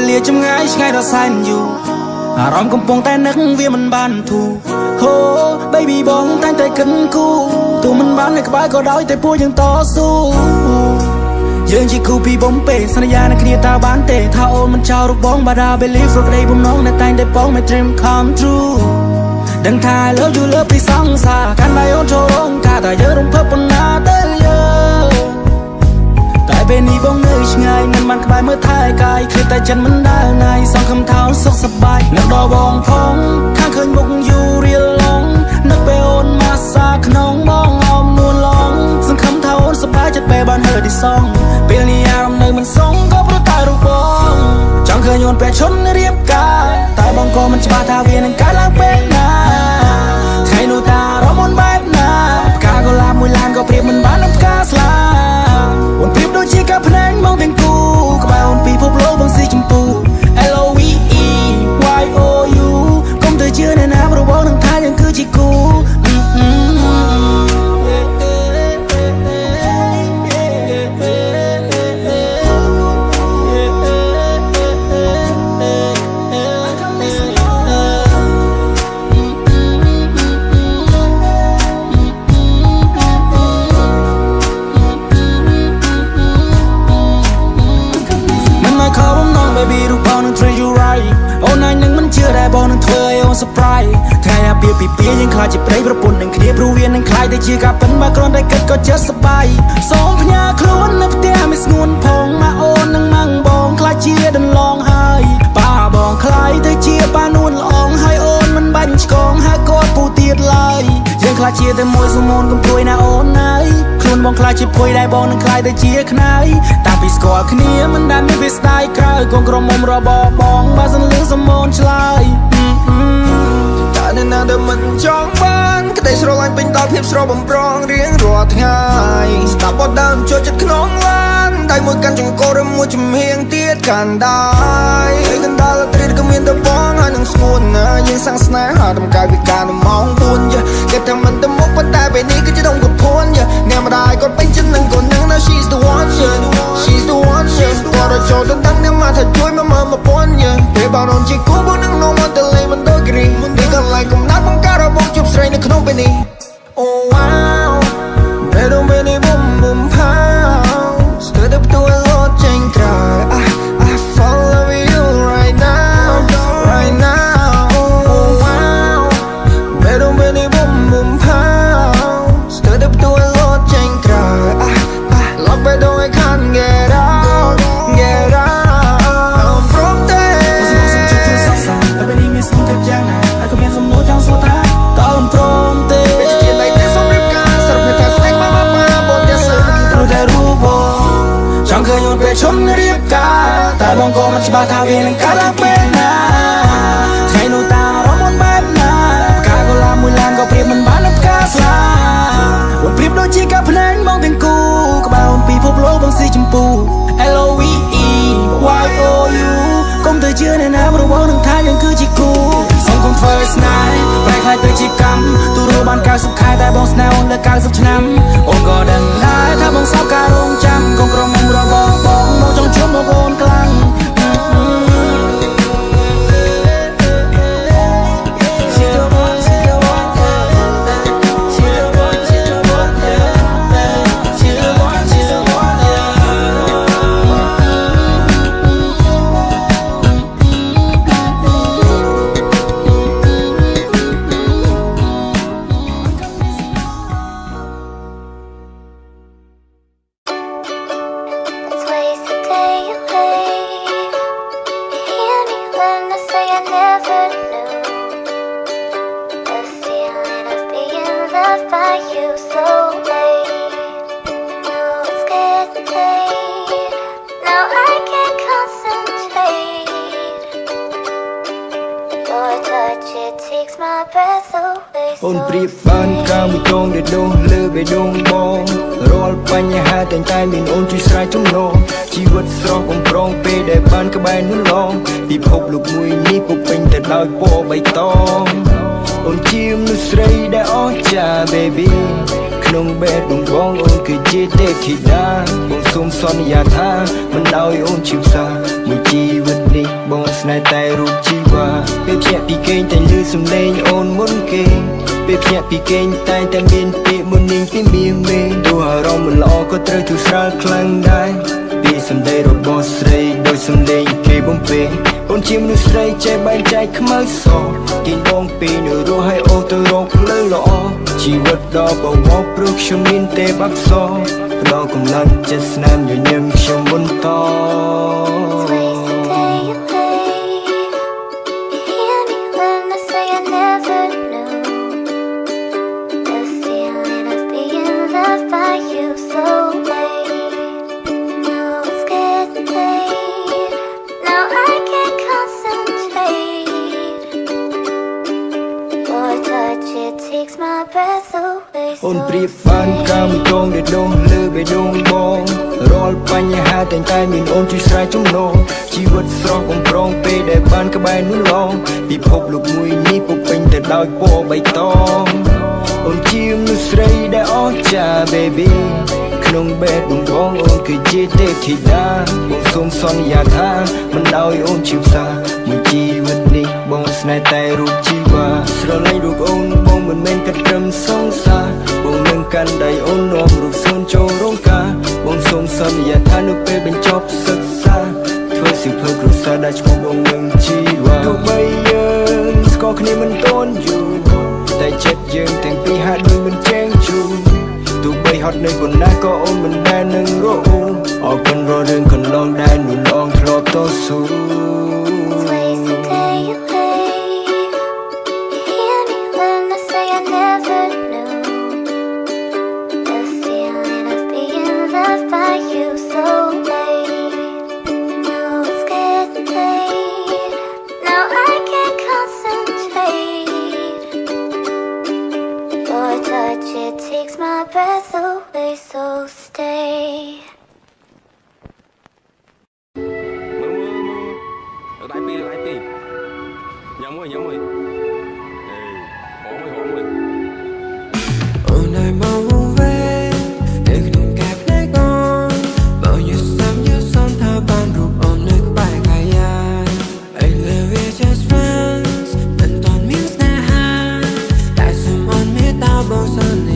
លាចំងាយឆ្ងាយដល់សែនយូរអារម្មណ៍កំពុងតែនឹកវាមិនបានធូរហូ baby បងតែងតែគិតគូរទោះមិនបាននៅក្បែរក៏ដោយតែពួកយើងតស៊ូយើងជាគូពីបំពេសន្យានឹងគ្នាតើបានទេថាអូនមិនចោលរូបបង but I believe រកក្តីបំណងដែលតែងតែបង my dream come true ដឹងថា I love you លើពីសង្សារកាន់ដៃអូនចូលរងការតែយើងរំភើបប៉ុណ្ណាទៅយើងតែពេលនេះបងនៅឆ្ងាយមិនបានក្បែរមើលថែកាយឃ្លាតតែចិត្តមិនដែលណាយសងខំថោសុខសប្បាយនឹកដល់បងផងខាងឃើញមុខយូររៀលឡងនឹកពេលអូនមកសាក្នុងបងអមនួនឡងសង្ឃឹមថាអូនសប្បាយចិត្តពេលបានហឺទីសងពេលនេះអារម្មណ៍នៅមិនសងក៏ព្រោះតែរូបបងចង់ឃើញអូនពេលឈុនរៀបការតែបងក៏មិនច្បាស់ថាវានឹងកើតឡើងពេលណាថ្ងៃនោះតារមនបែបណាផ្កាកុលាបមួយឡានក៏ប្រៀបមិនបាននឹងផ្កាស្លាអូនប្រៀបដូចជាការភ្នែកមកទាំងគូក្បែរអូនពីភពលោកបងស៊ីចម្ពូ LOVE YOU កុំទៅជឿអ្នកណាព្រោះបងនឹងថាយើងគឺជាគូអូនឯងនឹងមិនជឿតែបងនឹងធ្វើឲ្យអូន surprise ថ្ងៃអាពាហ៍ពិពាហ៍យើងខ្លាចជាប្តីប្រពន្ធនឹងគ្នាព្រោះវានឹងខ្លាយទៅជាការពិនបើគ្រាន់តែគិតក៏ចិត្តសប្បាយសូមផ្ញើខ្លួននៅផ្ទះមិនស្ងួនផងមកអូននឹងម៉ាំងបងខ្លាចជាដន្លងហើយប៉ាបងខ្លាយទៅជាប៉ានួនល្អងហើយអូនមិនបាញ់ឆ្កងហើយគាត់ពូទៀតឡើយយើងខ្លាចជាតែមួយសមូនកុំព្រួយណាអូនអើយខ្លួនបងខ្លាចជាភួយដែរបងនឹងខ្លាយទៅជាខ្នើយតាំងពីស្គាល់គ្នាមិនដែលមានវាស្ដាយក្រោយកូនក្រមុំរបស់បងបើសិនលឺសមូនឆ្លើយតែនៅណាដែលមិនចង់បានក្តីស្រឡាញ់ពេញដល់ភាពស្រស់បំប្រងរៀងរាល់ថ្ងៃស្ដាប់បទដើមចូលចិត្តក្នុងឡានដៃមួយកាន់ចង្កូតឬមួយជំហៀងទៀតកាន់ដៃហើយកណ្ដាលត្រីក៏មានតែបងហើយនឹងស្ងួនណាយើងសាំងស្នេហាតម្កាយវិការនៅម៉ោង4យ៉ាគេថាមិនទៅមុខប៉ុន្តែពេលនេះគឺជាដងកពួនយ៉ាអ្នកម្ដាយគាត់ពេញចិត្តនឹងកូននឹង now she's the one yeah she's the one yeah គាត់រចូលដល់អ្នកមកថាជួយមកមើលមកប៉ុនយ៉ាពេលបងអូនជាគូបងនឹងនោមទៅលេងមិនដូចគ្រីមិនដូចកន្លែងកំណាត់បង្ការរបស់ជប់ស្រីនៅក្នុងពេលនេះ Oh wow ពេលដល់ពេលនេះបំបំផាស្ទើរតែផ្ទួលលោតចេញក្រៅ I follow you right now right now Oh wow ពេលដល់ពេលនេះបំបំផាស្ទើរតែផ្ទួលលោតចេញក្រៅ Lock by door I can't get out get out I'm from there តែពេលនេះមានសំខាន់យ៉ាងណាហើយក៏មានសំណួរចង់សួរថាតើអូនព្រមទេចង់ឃើញអូនពេលឈុនរៀបការតែបងក៏មិនច្បាស់ថាវានឹងកើតឡើងពេលណាថ្ងៃនោះតារមនបែបណាផ្កាកុលាបមួយឡានក៏ប្រៀបមិនបាននឹងផ្កាស្លាអូនប្រៀបដូចជាការភ្នែកមកទាំងគូក្បែរអូនពីភពលោកបងស៊ីចម្ពូ LOVE YOU កុំទៅជឿអ្នកណាព្រោះបងនឹងថាយើងគឺជាគូសូមកុំធ្វើឲ្យស្នេហ៍ប្រែខ្លាយទៅជាកម្មទូរបាន90ខែតែបងស្នេហ៍អូនលើ90ឆ្នាំអូនក៏ដឹងដែរថាបងសោកការរងចាំកូនក្រមុំរបស់បងមកចង់ជួបមកអូនខ្លាំងអូនប្រៀបបានកាមួយចងដែលដុះលើបេះដូងបងរាល់បញ្ហាតែងតែមានអូនជួយស្រ័យចំណងជីវិតស្រស់បំប្រងពេលដែលបានក្បែរនោះឡងពិភពលោកមួយនេះពុំពេញទៅដោយពណ៌បៃតងអូនជាមនុស្សស្រីដែលអស្ចារ្យ baby ក្នុងបេះដូងបងអូនគឺជាទេពធីតាបងសូមសន្យាថាមិនឲ្យអូនឈឺផ្សាមួយជីវិតនេះបងស្នេហ៍តែរូបជីវ៉ាពេលភ្ញាក់ពីគេងតែលឺសំឡេងអូនមុនគេពេលភ្ញាក់ពីគេងតែមានពាក្យមុននាងពីមាមេទោះអារម្មណ៍មិនល្អក៏ត្រូវទូស្រាលខ្លាំងដែរពីសម្ដីរបស់ស្រីដោយសំឡេងគេបំពេអូនជាមនុស្សស្រីចេះបែងចែកខ្មៅសទីបងពីនៅរស់ឲ្យអូនទៅរកផ្លូវល្អជីវិតដ៏បវរព្រោះខ្ញុំមានទេពអប្សរផ្ដល់កម្លាំងចិត្តស្នាមញញឹមខ្ញុំបន្តអូនប្រៀបបានកាមួយដងដែលដងលើបេះដូងបងរាល់បញ្ហាតែងតែមានអូនជួយស្រាយចំណងជីវិតស្រស់បំប្រងពេលដែលបានក្បែរនោះឡងពិភពលោកមួយនេះពុំពេញទៅដោយពណ៌បៃតងអូនជាមនុស្សស្រីដែលអស្ចារ្យ baby ក្នុងបេះដូងបងអូនគឺជាទេពធីតាបងសូមសន្យាថាមិនឲ្យអូនឈឺផ្សាមួយជីវិតនេះបងស្នេហ៍តែរូបជីវ៉ាស្រឡាញ់រូបអូនបងមិនមែនគិតត្រឹមសង្សារបងនឹងកាន់ដៃអូននាំរូបសូនចូលរោងការបងសូមសន្យាថានៅពេលបញ្ចប់សិក្សាធ្វើសិភៅគ្រួសារដែលឈ្មោះបងនឹងជីវ៉ាទោះបីយើងស្គាល់គ្នាមិនទាន់យូរតែចិត្តយើងទាំងពីរហាក់ដូចមិនចែងជួរទោះបីហត់នៅប៉ុណ្ណាក៏អូនមិនដែលនឹងរអ៊ូអរគុណរាល់រឿងកន្លងដែលនោះឡងធ្លាប់តស៊ូIt takes my breath away, so stay. Lại pi, nhầm rồi. Ê, hổ mày. Ôi này mau về, để đừng kẹp lấy con. Bao nhiêu sớm như son tha ban rụp ôm nơi bài khai ai. I love you just friends, mình toàn miếng snare hand. Tại sum on miếng tao bao giờ này.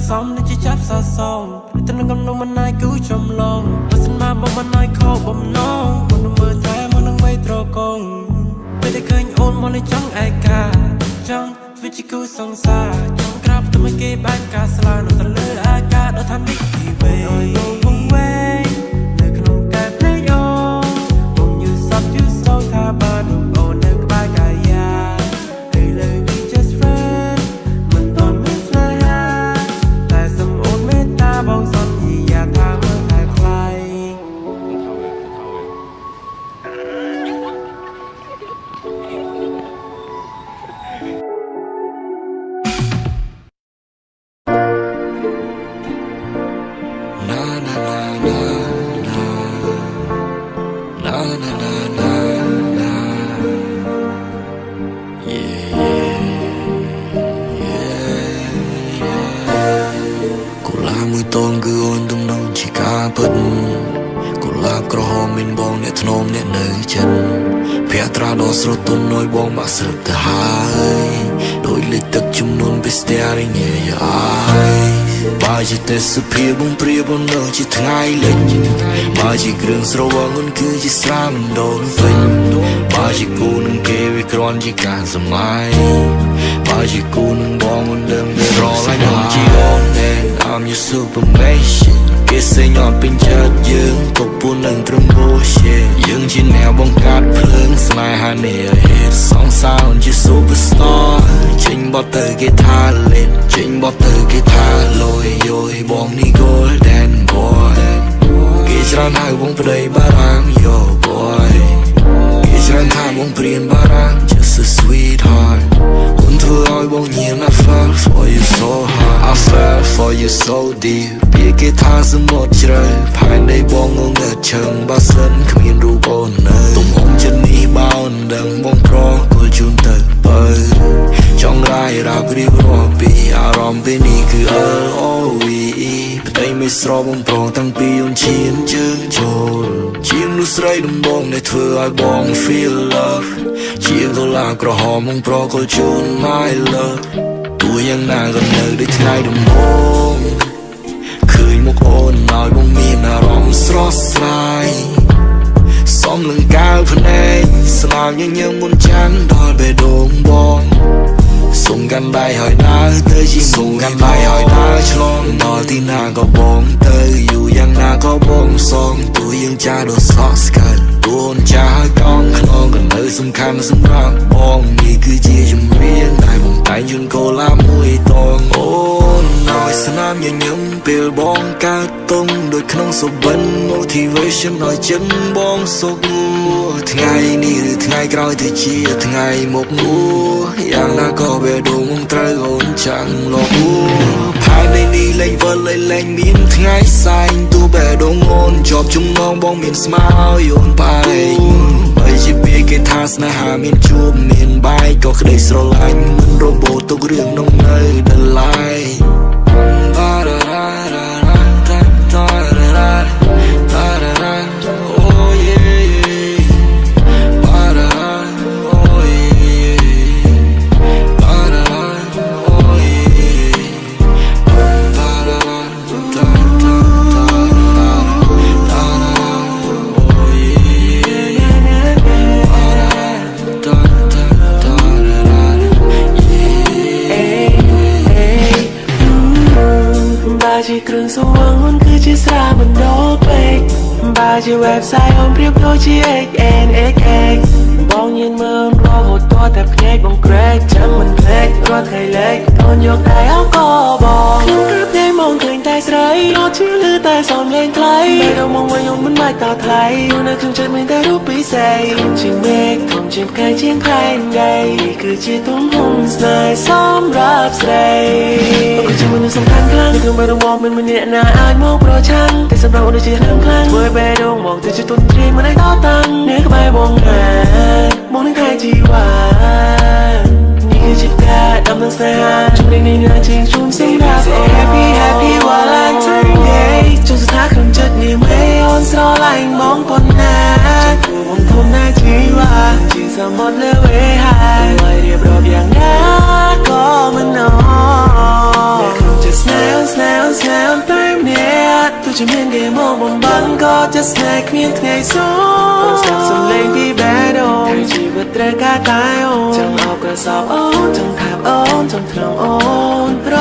Xong để chỉ chấp xa xong Tình nâng cầm nông mà nai cứu trong lòng Và xin mà bông mà nai khó bông nông Một nông mơ thái một nông bay trò công Về đây khơi ôn mong lấy chẳng ai cả Chẳng vì chỉ cứu song xa Chẳng krap tôi mới kê bát ca xa la Nông ta lỡ ai ca đã tham đích thì về Nói nông vông quê Lời khăn nông kẹp lấy ô Bông như sắp chứ sâu tha ba nông ô nâng cái bài ca ya Hay lời we just friends Mình toàn biết lời bóng son gì và tha mơ thay phaiស្រទន់ឲ្យបងមកស្រឹកទៅហើយដោយលេខទឹកជំនន់ Bestiaring យាយ បើជាទេសភាពបងព្រាបបងនៅជាថ្ងៃលិចបើជាគ្រឿងស្រវឹងអូនគឺជាស្រាមិនដូនពេញបើជាគូនឹងគេវាគ្រាន់ជាការសម័យបើជាគូនឹងបងអូនដឹង All I know ជាអូន I'm your superman គេសេញអត់ពេញចិត្តយើងទុកពួននឹងត្រឹម bullshit យើងជាអ្នកបង្កើតភ្លើងស្នេហានេះ hit song sound ជា superstar ចេញបត់ទៅគេថាលេតចេញបត់ទៅគេថាលយយយបងនេះ golden boy គេច្រើនហៅបងប្តីបារាំង yo boy គេច្រើនថាបងព្រានបារាំង just a sweetheart អូនធ្វើឲ្យបងញៀន I fell for you so hard I fell for you so deep ពីគេថាសមុទ្រជ្រៅផែនដីបងងងើតឈឹងបើសិនគ្មានរូបអូននៅទំហំចិត្តនេះបើអូនដឹងបងប្រគល់ជូនទៅបើចង់រាយរាប់រៀបរាប់ពីអារម្មណ៍ពេលនេះគឺ LOVE ផ្ទៃមិនស្រស់បងប្រងតាំងពីអូនឈានជើងចូលជាមនុស្សស្រីដំបងដែលធ្វើឲ្យបង feel love ជាកលាក្រហមបងប្រគល់ជូន my love ទោះយ៉ាងណាក៏នៅដូចថ្ងៃដំបូងឃើញមុខអូនឲ្យបងមានអារម្មណ៍ស្រស់ស្រាយសំលឹងកាវភ្នែកស្នាមញញឹមមុនចាន់ដល់បេះដូងបងសុំកាន់ដៃឲ្យដើរទៅជាសុំកាន់ដៃឲ្យដើរឆ្លងដល់ទីណាក៏បងទៅយូរយ៉ាងណាក៏បងសងទោះយើងចាស់ដល់សក់ស្កើតួនចាស់កងខ្នងក៏នៅសំខាន់សម្រាប់បងនេះគឺជាជំរាបតែបងតែងជូនកូឡាមួយតងអូនឲ្យស្នាមញញឹមពេលបងកើតទុំដូចក្នុងសុបិន motivation ឲ្យចិត្តបងសុខថ្ងៃនេះឬថ្ងៃក្រោយទៅជាថ្ងៃមុខយ៉ាងណាក៏បេះដូងមកត្រូវអូនចាំងលោកផែននេះលេងវិលលេងមានថ្ងៃសែងទូបេះដូងអូនជាប់ចំណងបងមានស្មៅឲ្យអូនបែកបើជាពេលគេថាស្នេហាមានជួបមានបែកក៏ក្តីស្រឡាញ់មិនរបូតទុករឿងនោះនៅដល់ឡាយជាគ្រឿងសង្វឹងអូនគឺជាស្រាមិនដូរពេកបើជា website អូនប្រៀបដូចជា XNXX បងញៀនមើលរហូតតតែភ្នែកបងក្រែកចាំមិនភ្លេចរាល់ថ្ងៃលេខអូនយកតែអោក៏បងខ្ញុំគឺភ្នែកមកឃើញតែស្រីអត់ជឿឮតែសំឡេងថ្លៃពេលដល់មកវិញអូនមិនបាច់តថ្លៃអូននៅក្នុងចិត្តមានតែរូបពិសេសជាមេឃធំជាងផ្កាជាងផ្លែដីគឺជាទំហំស្នេហ៍សម្រាប់ស្រីអូនជាមនុស្សសំខាន់ខ្លាំងក្នុងបេះដូងបងមិនមានអ្នកណាអាចមកប្រឆាំងតែសម្រាប់អូនដូចជាខ្លាំងធ្វើបេះដូងបងទៅជាទុនទ្រាយមិនអាចតតាំងនៅក្បែរបងណាបងនឹងខែជីវ៉ានេះគឺជាការដំណើរស្នេហាជុំនេះណាជាងជុំសម្រាប់ Happy Happy Valentine Day ចុងស្ថាក្នុងចិត្តនេះមិនអូនស្រឡាញ់បងប៉ុណ្ណាគូបងធំណាជីវ៉ាជាសមុទ្រលើវេហាឲ្យរៀបរាប់យ៉ាងណាក៏មិនណោក្នុងចិត្តស្នេហ៍តែម្នាក់ទោះជាមានគេមកបំបាំងក៏ចិត្តស្នេហ៍គ្មានថ្ងៃសូមស្ដាប់សំឡេងពីបេះដូងហើយជីវិតត្រូវការតែអូនចង់អោបក្រសោបអូនចង់ខាបអូនចង់ថ្នមអូនប្រ